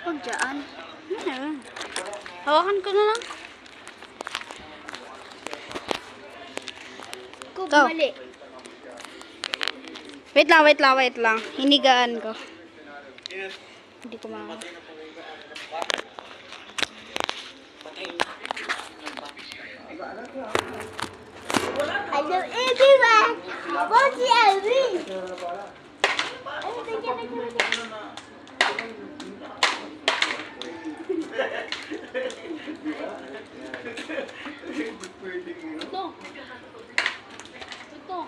Huwag dyan. Ano? Hawakan ko na lang. Kung Go. mali. Wait lang. Hinigaan ko. Hindi ko ma... Hello everyone! About the Alvin! Ano ito. Ito.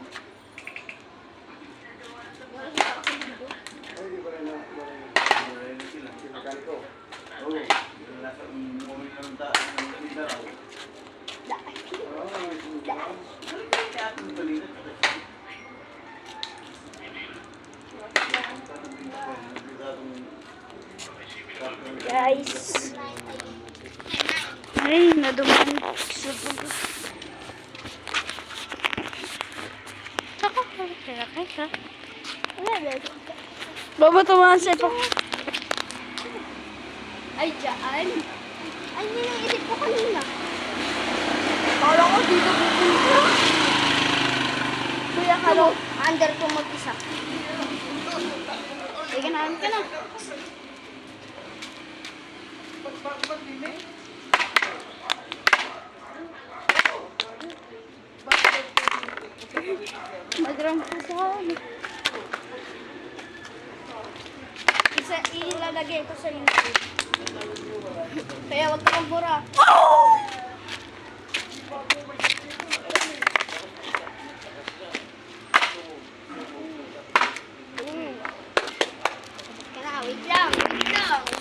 Guys. Ay, naduman. Saka ko kaya kaya. Baba tumahan sa ipok. Ay, dyan. Ay, niliisip ko kanina. Kala ko dito pupunta. Kuya, kalo, under ko mag-isa. Sige na, ka na. Madram ko sa amin. Isa, ilalagay ko sa YouTube. Kaya wag ka kang bura. Wait lang.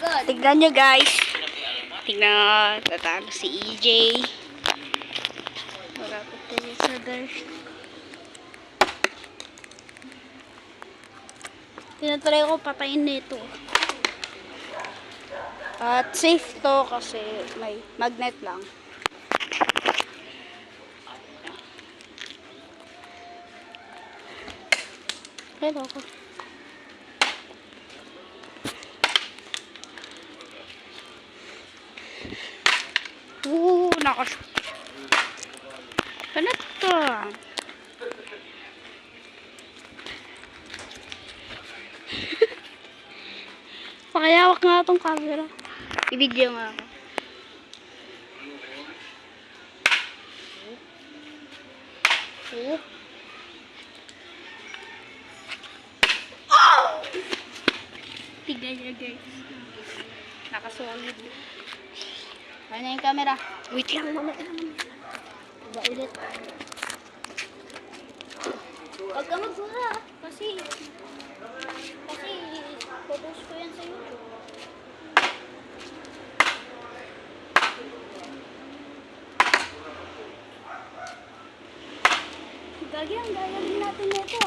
Good. Tignan nyo guys. Tignan nyo. Tatalo si EJ. Malapit tayo sa dirt. Tinatry ko patayin nito. At safe to kasi may magnet lang. Hello ko. Nakas. Ano to? Pakayawak nga itong camera. I-video nga ako. Tignan niya guys. Nakasolid. Kaya na yung camera. Wait lang naman. Iba ulit. Huwag ka magbura. Kasi popost ko yan sa YouTube. Gagi, ang gaya din natin nito.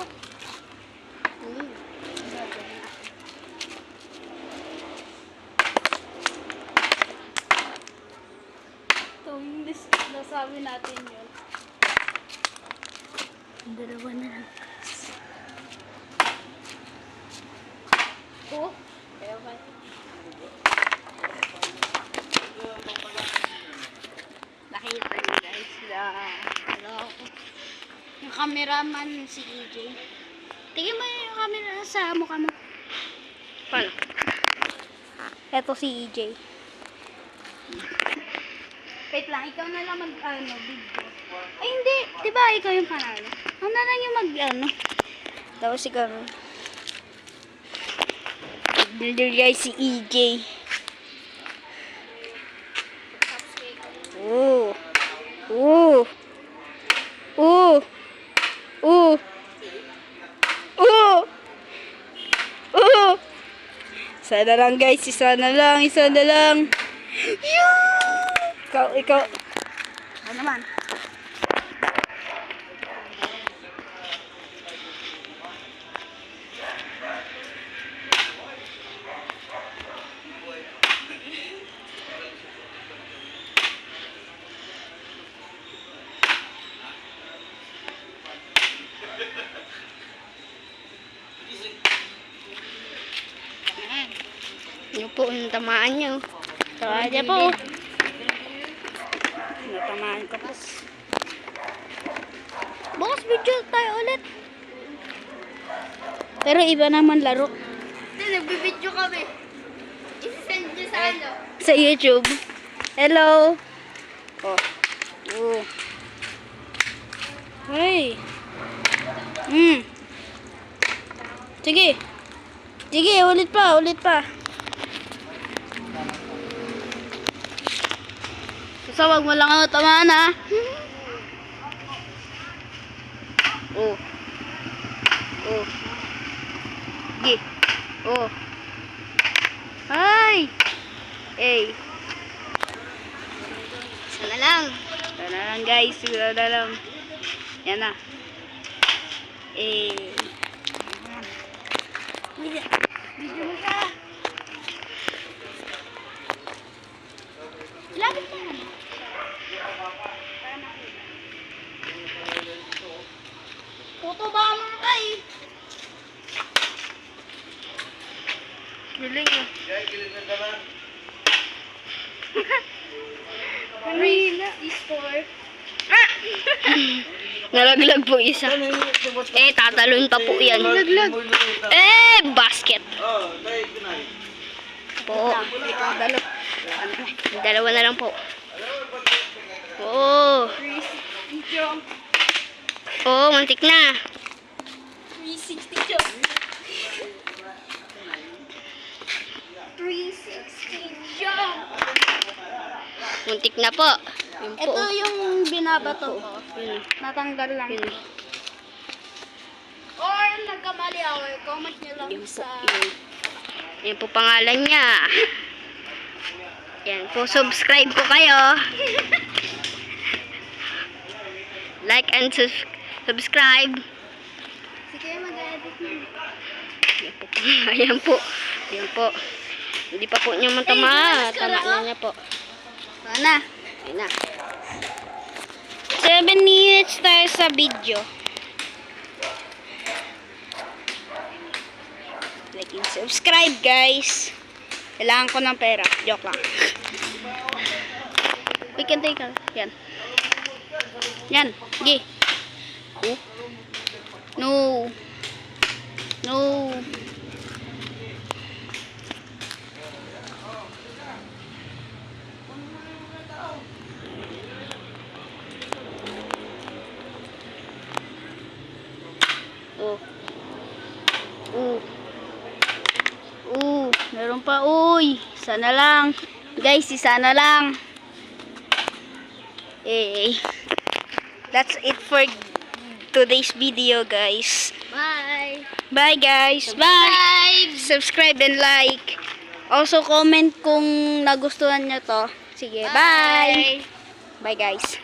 Ito, yung nasabi natin yun. Dalawa na lang. Oh, kaya ba? Nakita niyo guys na yung cameraman si EJ. Tingin mo yung camera sa mukha mo. Pala. Ito si EJ. Wait lang, ikaw na lang video. Ay hindi, di ba ikaw yung panalo? Ako na lang yung daw si Karol. Tignan guys si EJ. Oh. Oh. Oh. Oh. Oh. Oh. Sana lang guys, isa na lang. Ikaw. Ano naman? Yun po. yung tamaan niya. Tawa niya po. Natamaan ka po. Bukas video tayo ulit. Pero iba naman laro. Hindi, nagbibidyo kami. Isisend nyo sa ano. Sa YouTube. Hello. Oh. Oh. Hey. Sige. Sige, ulit pa, ulit pa. Basta wag mo lang ako tamaan, ha. Oh. Oh. Sige. Oh. Ay. Hey. Sana lang. Sana lang, guys. Sana lang. Yan na. Eh. Video mo siya. Lapit ka na. Puto ba mo ka eh? Galing ah. Marina is-for. Nalaglag po isa. Eh, tatalon pa po yan. Nalaglag. Eh, basket. Po. Dalawa na lang po. Oo. 360 jump. Oo, mantik na. 360 jump. 360 jump. Muntik na po. Yun po. Ito yung binabato ko. Yun. Natanggal lang. Yun. Or nagkamali ako. Comment nyo lang Yan po. sa... Yan po pangalan niya. Yan po, subscribe po kayo. Like and subscribe. Sige, mag-edit mo. Yan po. Ayan po. Ayan po. Hindi pa po niya matama. Tama na niya po. Sana. Ayan na. 7 minutes tayo sa video. Like and subscribe, guys. Kailangan ko ng pera. Joke lang. We can take a... Yan. Yan. Gi. Oh. No. No. Oh. Meron pa. Uy. Sana lang. Guys, isa na lang. Eh. That's it for today's video, guys. Bye. Bye, guys. Bye. Subscribe and like. Also, comment kung nagustuhan nyo to. Sige, bye. Bye, guys.